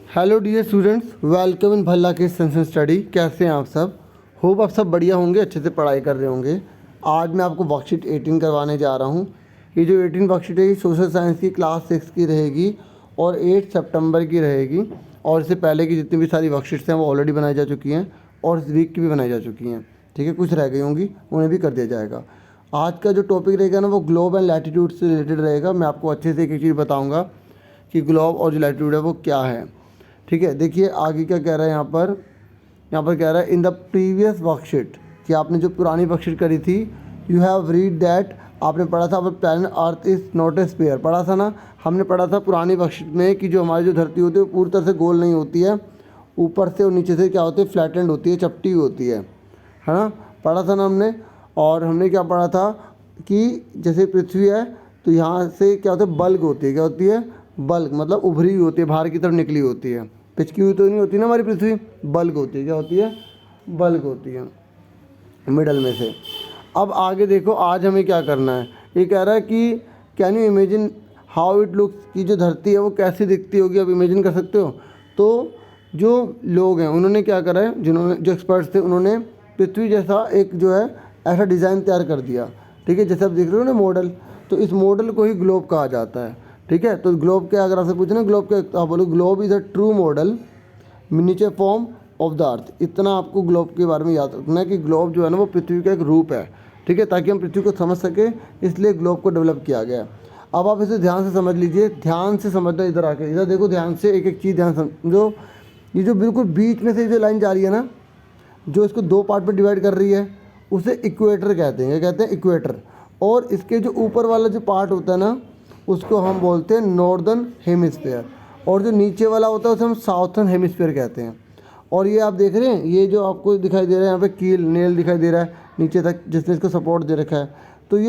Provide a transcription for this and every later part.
Hello dear students, welcome in Bhalla के sense study. कैसे हैं आप सब? होप आप सब बढ़िया होंगे, अच्छे से पढ़ाई कर रहे होंगे। आज मैं आपको वर्कशीट 18 करवाने जा रहा हूं। ये जो 18 वर्कशीट है ये सोशल साइंस की क्लास 6 की रहेगी और 8 सितंबर की रहेगी। और इससे पहले की जितनी भी सारी वर्कशीट्स हैं वो ऑलरेडी बनाई जा चुकी हैं और इस वीक की भी बनाई जा चुकी हैं। ठीक है, कुछ रह गई होंगी, उन्हें भी कर दिया जाएगा। आज का जो टॉपिक रहेगा ना वो ग्लोब एंड लैटिट्यूड से रिलेटेड रहेगा। मैं आपको अच्छे से एक चीज़ बताऊँगा कि ग्लोब और जो लैटिट्यूड है वो क्या है। ठीक है, देखिए आगे क्या कह रहा है यहाँ पर कह रहा है इन द प्रीवियस वर्कशीट, कि आपने जो पुरानी वर्कशीट करी थी, यू हैव रीड दैट, आपने पढ़ा था our planet earth is not a sphere. पढ़ा था ना, हमने पढ़ा था पुरानी वर्कशीट में कि जो हमारी जो धरती होती है वो पूरी तरह से गोल नहीं होती है, ऊपर से और नीचे से क्या होती है, फ्लैटेंड होती है, चपटी होती है ना। पढ़ा था ना हमने। और हमने क्या पढ़ा था कि जैसे पृथ्वी है तो यहाँ से क्या होता है, बल्क होती है। क्या होती है? बल्क, मतलब उभरी हुई होती है, बाहर की तरफ निकली होती है। पिचकी हुई तो नहीं होती ना हमारी पृथ्वी, बल्क होती है। क्या होती है? बल्क होती है मिडल में से। अब आगे देखो, आज हमें क्या करना है। ये कह रहा है कि can you imagine how it looks, की जो धरती है वो कैसी दिखती होगी। अब इमेजिन कर सकते हो? तो जो लोग हैं उन्होंने क्या करा है, जिन्होंने जो एक्सपर्ट्स थे उन्होंने पृथ्वी जैसा एक जो है ऐसा डिज़ाइन तैयार कर दिया। ठीक है, जैसे आप देख रहे हो ना मॉडल, तो इस मॉडल को ही ग्लोब कहा जाता है। ठीक है, तो ग्लोब क्या, अगर आपसे पूछे ना ग्लोब क्या, तो आप बोलो globe is a true model miniature form of the अर्थ। इतना आपको ग्लोब के बारे में याद रखना है कि ग्लोब जो है ना वो पृथ्वी का एक रूप है। ठीक है, ताकि हम पृथ्वी को समझ सके, इसलिए ग्लोब को डेवलप किया गया है। अब आप इसे ध्यान से समझ लीजिए, ध्यान से समझना। इधर आके इधर देखो, ध्यान से एक एक चीज़ ध्यान समझो। ये जो बिल्कुल बीच में से जो लाइन जा रही है ना, जो इसको दो पार्ट में डिवाइड कर रही है, उसे इक्वेटर कहते हैं। क्या कहते हैं? इक्वेटर। और इसके जो ऊपर वाला जो पार्ट होता है ना, उसको हम बोलते हैं नॉर्दर्न हेमिस्फीयर, और जो नीचे वाला होता है उसे हम साउथर्न हेमिस्फीयर कहते हैं। और ये आप देख रहे हैं, ये जो आपको दिखाई दे रहा है यहाँ पे कील नेल दिखाई दे रहा है नीचे तक, जिसने इसको सपोर्ट दे रखा है, तो ये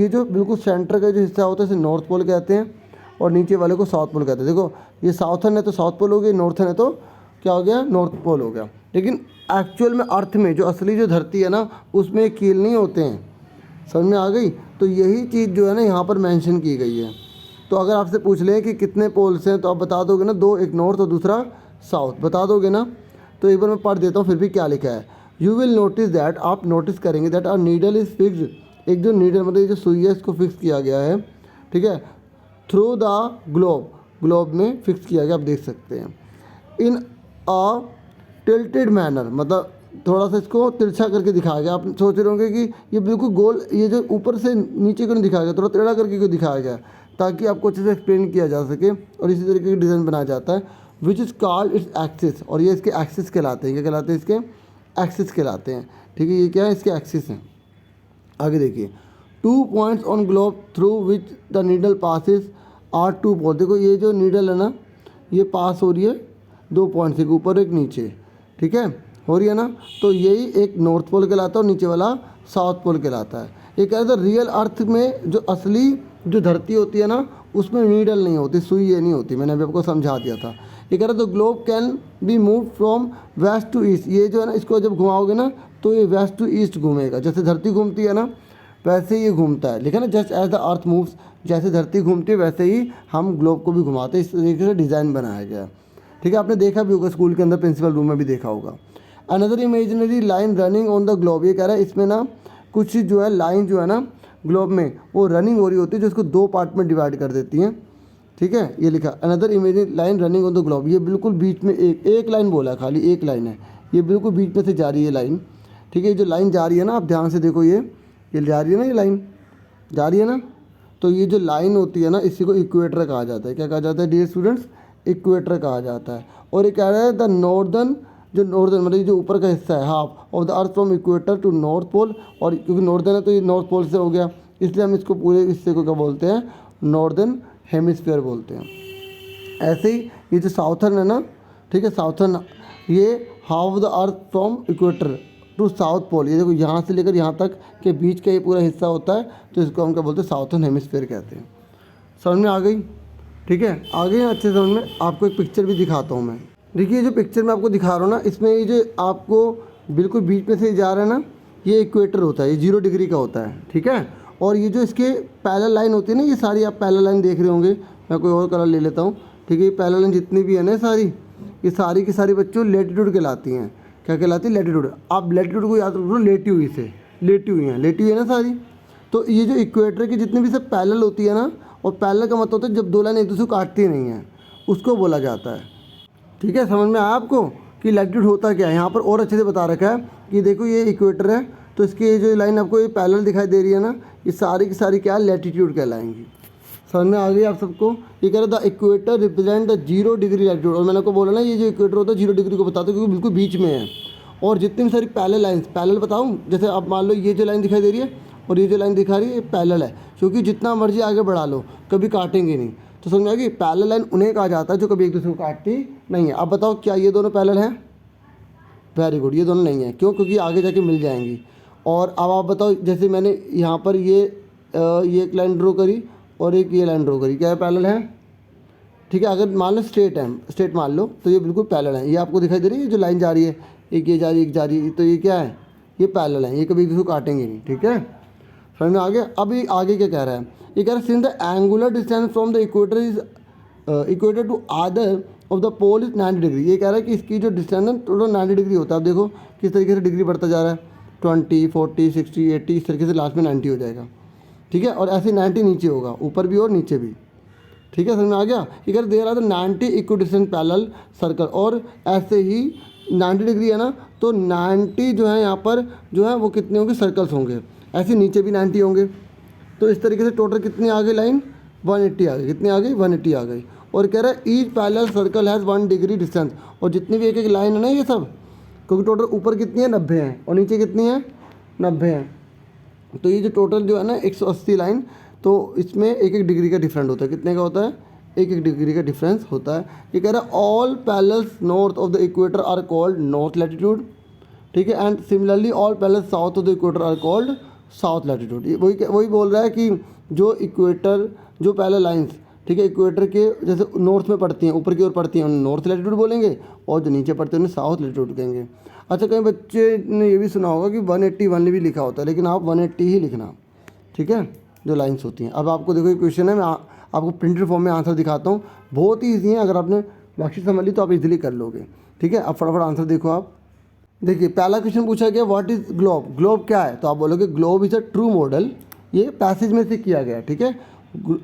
जो बिल्कुल सेंटर का जो हिस्सा होता है इसे नॉर्थ पोल कहते हैं, और नीचे वाले को साउथ पोल कहते हैं। देखो, ये साउथर्न है तो साउथ पोल हो गया, नॉर्थर्न है तो क्या हो गया, नॉर्थ पोल हो गया। लेकिन एक्चुअल में अर्थ में जो असली जो धरती है ना, उसमें कील नहीं होते हैं। समझ में आ गई? तो यही चीज़ जो है ना यहाँ पर मेंशन की गई है। तो अगर आपसे पूछ लें कि कितने पोल्स हैं, तो आप बता दोगे ना, दो, एक नॉर्थ और दूसरा साउथ, बता दोगे ना। तो एक बार मैं पढ़ देता हूँ फिर भी क्या लिखा है। यू विल नोटिस दैट, आप नोटिस करेंगे that our needle is fixed, एक जो नीडल मतलब ये जो सुई है इसको फिक्स किया गया है। ठीक है, थ्रू द ग्लोब, ग्लोब में फिक्स किया गया, आप देख सकते हैं। इन अ टिल्टेड मैनर, मतलब थोड़ा सा इसको तिरछा करके दिखाया गया। आप सोच रहे होंगे कि ये बिल्कुल गोल, ये जो ऊपर से नीचे को नहीं दिखाया गया, थोड़ा टेढ़ा करके क्यों दिखाया गया, ताकि आपको अच्छे से एक्सप्लेन किया जा सके। और इसी तरीके का डिज़ाइन बनाया जाता है, which is called its axis, और ये इसके एक्सिस कहलाते हैं। क्या कहलाते हैं? इसके एक्सिस कहलाते हैं। ठीक है, ये क्या है, इसके एक्सिस हैं। आगे देखिए, 2 points on globe through which the needle passes are 2 pole. देखो ये जो नीडल है ना, ये पास हो रही है 2 पॉइंट्स, एक ऊपर एक नीचे। ठीक है, हो रही है ना, तो यही एक नॉर्थ पोल कहलाता है और नीचे वाला साउथ पोल कहलाता है। ये कह रहे थे रियल अर्थ में जो असली जो धरती होती है ना, उसमें नीडल नहीं होती, सुई ये नहीं होती। मैंने अभी आपको समझा दिया था। ये कह रहे तो globe can be move from west to east. ये जो है ना, इसको जब घुमाओगे ना तो ये वेस्ट टू ईस्ट घूमेगा। जैसे धरती घूमती है ना वैसे ही ये घूमता है। लेकिन ना, just as the earth moves, जैसे धरती घूमती है वैसे ही हम ग्लोब को भी घुमाते हैं। इस तरीके से डिज़ाइन बनाया गया है। ठीक है, आपने देखा भी होगा स्कूल के अंदर, प्रिंसिपल रूम में भी देखा होगा। Another imaginary line running on the globe, ये कह रहा है इसमें ना कुछ जो है लाइन जो है ना ग्लोब में वो रनिंग हो रही होती है, जो इसको 2 पार्ट में डिवाइड कर देती हैं। ठीक है, ये लिखा another imaginary line running on the globe. ये बिल्कुल बीच में एक लाइन बोला है, खाली एक लाइन है, ये बिल्कुल बीच में से जा रही है लाइन। ठीक है, ये जो लाइन जा रही है ना, आप ध्यान से देखो, ये जा रही है ना, ये लाइन जा रही है ना, तो ये जो लाइन होती है ना, इसी को इक्वेटर कहा जाता है। क्या कहा जाता है डियर स्टूडेंट्स? इक्वेटर कहा जाता है। और ये कह रहा है द नॉर्दर्न, जो नॉर्दर्न मतलब जो ऊपर का हिस्सा है, half of the earth from equator to north pole. और क्योंकि नॉर्दर्न है तो ये नॉर्थ पोल से हो गया, इसलिए हम इसको पूरे हिस्से को क्या बोलते हैं, नॉर्दर्न हेमिस्फीयर बोलते हैं। ऐसे ही ये जो साउथर्न है ना, ठीक है, साउथर्न, ये half of the earth from equator to south pole. ये देखो, यहाँ से लेकर यहाँ तक के बीच का ये पूरा हिस्सा होता है, तो इसको हम क्या बोलते हैं, साउथर्न हेमिस्फीयर कहते हैं। समझ में आ गई? ठीक है, आगे अच्छे समझ में। आपको एक पिक्चर भी दिखाता हूँ मैं। देखिए, जो पिक्चर मैं आपको दिखा रहा हूँ ना, इसमें ये जो आपको बिल्कुल बीच में से जा रहा है ना, ये इक्वेटर होता है, ये 0 डिग्री का होता है। ठीक है, और ये जो इसके पैरेलल लाइन होती है ना, ये सारी आप पैरेलल लाइन देख रहे होंगे। मैं कोई और कलर ले लेता हूँ, ठीक है। ये पैरेलल लाइन जितनी भी है ना सारी, ये सारी की सारी बच्चों लेटीट्यूड कहलाती हैं। क्या कहलाती है? लेटीट्यूड। आप लेटीट्यूड को याद रखो लेटी हुई से, लेटी हुई हैं, लेटी हुई है ना सारी। तो ये जो इक्वेटर की जितनी भी सब पैरेलल होती है ना, और पैरेलल का मतलब होता है जब दो लाइन एक दूसरे को काटती नहीं है, उसको बोला जाता है। ठीक है, समझ में आया आपको कि लैटिट्यूड होता क्या है। यहाँ पर और अच्छे से बता रखा है कि देखो ये इक्वेटर है, तो इसकी जो लाइन आपको ये पैरेलल दिखाई दे रही है ना, ये सारी की सारी क्या लैटिट्यूड कहलाएंगी। समझ में आ गई आप सबको? ये कह रहा था equator represent the 0 degree latitude, और मैंने आपको बोला ना ये जो इक्वेटर होता है 0 डिग्री को बताता है क्योंकि बिल्कुल बीच में है। और जितनी भी सारी पैरेलल लाइन्स, पैरेलल बताऊँ, जैसे आप मान लो ये जो लाइन दिखाई दे रही है और ये जो लाइन दिखा रही है, ये पैरेलल है, क्योंकि जितना मर्जी आगे बढ़ा लो कभी काटेंगे नहीं। तो समझ में आ गई? पैरेलल लाइन उन्हें कहा जाता है जो कभी एक दूसरे को काटती नहीं है। अब बताओ क्या ये दोनों पैरेलल हैं? वेरी गुड, ये दोनों नहीं है। क्यों? क्योंकि आगे जाके मिल जाएंगी। और अब आप बताओ, जैसे मैंने यहाँ पर ये एक लाइन ड्रॉ करी और एक ये लाइन ड्रॉ करी, क्या है? पैरेलल है। ठीक है, अगर मान लो स्ट्रेट है, स्ट्रेट मान लो, तो ये बिल्कुल पैरेलल है। ये आपको दिखाई दे रही है जो लाइन जा रही है, एक ये जा रही है, एक जा रही है, तो ये क्या है? ये पैरेलल है, ये कभी एक दूसरे को काटेंगे नहीं। ठीक है, समझ में आ गया? अब ये आगे क्या कह रहा है? ये कह रहा है since the angular distance from the equator is equator to other of the pole is 90 degree. ये कह रहा है कि इसकी जो डिस्टेंस है टोटल 90 डिग्री होता है। अब देखो किस तरीके से डिग्री बढ़ता जा रहा है, 20, 40, 60, 80, इस तरीके से लास्ट में 90 हो जाएगा। ठीक है, और ऐसे 90 नीचे होगा, ऊपर भी और नीचे भी। ठीक है, समझ में आ गया? ये कह दे रहा था 90 इक्विडिस्टेंट पैरेलल सर्कल, और ऐसे ही 90 डिग्री है ना, तो 90 जो है यहाँ पर जो है वो कितने होंगे? सर्कल्स होंगे। ऐसे नीचे भी 90 होंगे। तो इस तरीके से टोटल कितनी आ गई लाइन? 180 आ गई। कितनी आ गई? 180 आ गई। और कह रहा है each parallel circle has 1 degree distance, और जितनी भी एक एक लाइन है ना ये सब, क्योंकि टोटल ऊपर कितनी है? 90 है, और नीचे कितनी है? 90 है। तो ये जो टोटल जो है ना 180 लाइन, तो इसमें एक एक डिग्री का डिफरेंट होता है। कितने का होता है? एक एक डिग्री का डिफरेंस होता है। ये कह रहा है all parallels north of the equator are called north latitude. ठीक है, and similarly all parallels south of the equator are called south latitude. वही बोल रहा है कि जो इक्वेटर, जो पैरेलल लाइंस, ठीक है, इक्वेटर के जैसे नॉर्थ में पड़ती हैं, ऊपर की ओर पड़ती हैं, उन्हें नॉर्थ लैटिट्यूड बोलेंगे, और जो नीचे पड़ते हैं उन्हें साउथ लैटिट्यूड कहेंगे। अच्छा, कई बच्चे ने ये भी सुना होगा कि 181 भी लिखा होता है, लेकिन आप 180 ही लिखना। ठीक है, जो लाइन्स होती हैं। अब आपको देखो ये क्वेश्चन है, मैं आपको प्रिंटेड फॉर्म में आंसर दिखाता हूँ। बहुत ही ईजी है, अगर आपने वर्कशीट समझ ली तो आप इजीली कर लोगे। ठीक है, अब फटाफट आंसर देखो आप। देखिए पहला क्वेश्चन पूछा गया व्हाट इज़ ग्लोब। ग्लोब क्या है? तो आप बोलोगे globe is a true model. ये पैसेज में से किया गया है। ठीक है,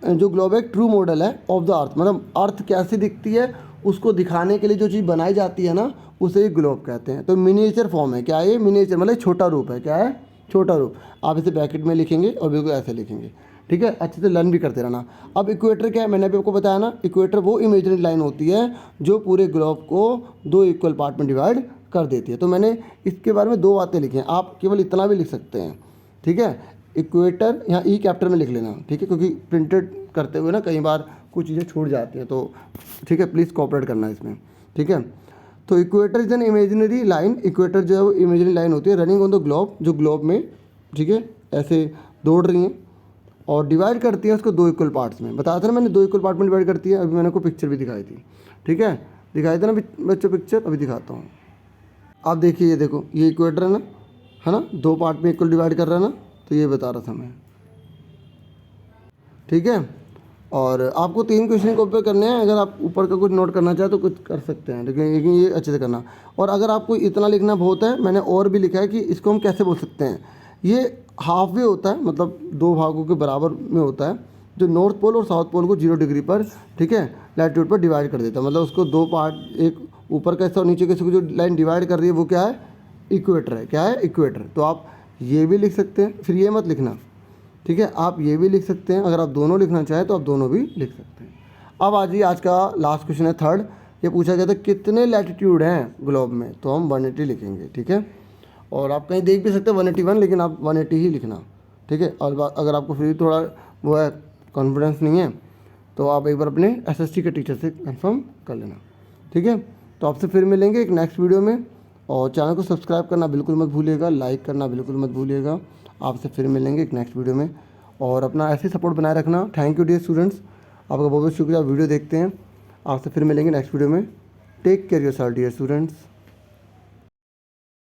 जो ग्लोब एक ट्रू मॉडल है ऑफ द अर्थ, मतलब अर्थ कैसी दिखती है उसको दिखाने के लिए जो चीज़ बनाई जाती है ना, उसे ग्लोब कहते हैं। तो मिनिएचर फॉर्म है। क्या है ये? मिनिएचर मतलब छोटा रूप है। क्या है? छोटा रूप। आप इसे ब्रैकेट में लिखेंगे और बिल्कुल ऐसे लिखेंगे। ठीक है, अच्छे से लर्न भी करते रहना। अब इक्वेटर क्या है? मैंने अभी आपको बताया ना, इक्वेटर वो इमेजिनरी लाइन होती है जो पूरे ग्लोब को 2 इक्वल पार्ट में डिवाइड कर देती है। तो मैंने इसके बारे में 2 बातें लिखी हैं, आप केवल इतना भी लिख सकते हैं। ठीक है, इक्वेटर यहाँ ई कैपिटल में लिख लेना। ठीक है, क्योंकि प्रिंटेड करते हुए ना कई बार कुछ चीज़ें छूट जाती हैं, तो ठीक है प्लीज़ कोऑपरेट करना इसमें। ठीक है, तो equator is an imaginary line. Equator जो है वो इमेजिनरी लाइन होती है रनिंग ऑन द ग्लोब, जो ग्लोब में, ठीक है, ऐसे दौड़ रही हैं और डिवाइड करती है उसको 2 इक्वल पार्ट्स में। बताया था ना मैंने, 2 इक्वल पार्ट में डिवाइड करती है। अभी मैंने आपको पिक्चर भी दिखाई थी। ठीक है, दिखाई था ना बच्चों पिक्चर, अभी दिखाता हूँ। आप देखिए, ये देखो, ये इक्वेटर है ना 2 पार्ट में इक्वल डिवाइड कर रहा है ना, तो ये बता रहा था मैं। ठीक है, और आपको 3 क्वेश्चन कॉपी करने हैं। अगर आप ऊपर का कुछ नोट करना चाहे तो कुछ कर सकते हैं, लेकिन ये अच्छे से करना। और अगर आपको इतना लिखना बहुत है, मैंने और भी लिखा है कि इसको हम कैसे बोल सकते हैं। ये हाफ वे होता है, मतलब 2 भागों के बराबर में होता है, जो नॉर्थ पोल और साउथ पोल को 0 डिग्री पर, ठीक है, लैटिट्यूड पर डिवाइड कर देता है। मतलब उसको 2 पार्ट, एक ऊपर का हिस्सा और नीचे के हिस्से को जो लाइन डिवाइड कर रही है वो क्या है? इक्वेटर है। क्या है? इक्वेटर। तो आप ये भी लिख सकते हैं, फिर ये मत लिखना। ठीक है, आप ये भी लिख सकते हैं। अगर आप दोनों लिखना चाहें तो आप दोनों भी लिख सकते हैं। अब आज का लास्ट क्वेश्चन है 3rd। ये पूछा गया था कितने लैटिट्यूड हैं ग्लोब में, तो हम 180 लिखेंगे। ठीक है, और आप कहीं देख भी सकते हैं 181, लेकिन आप 180 ही लिखना। ठीक है, और अगर आपको फिर थोड़ा वो है कॉन्फिडेंस नहीं है तो आप एक बार अपने SST के टीचर से कंफर्म कर लेना। ठीक है, तो आपसे फिर मिलेंगे एक नेक्स्ट वीडियो में, और चैनल को सब्सक्राइब करना बिल्कुल मत भूलिएगा, लाइक करना बिल्कुल मत भूलिएगा। आपसे फिर मिलेंगे एक नेक्स्ट वीडियो में, और अपना ऐसे सपोर्ट बनाए रखना। थैंक यू डियर स्टूडेंट्स, आपका बहुत बहुत शुक्रिया वीडियो देखते हैं। आपसे फिर मिलेंगे नेक्स्ट वीडियो में। Take care yourself dear students.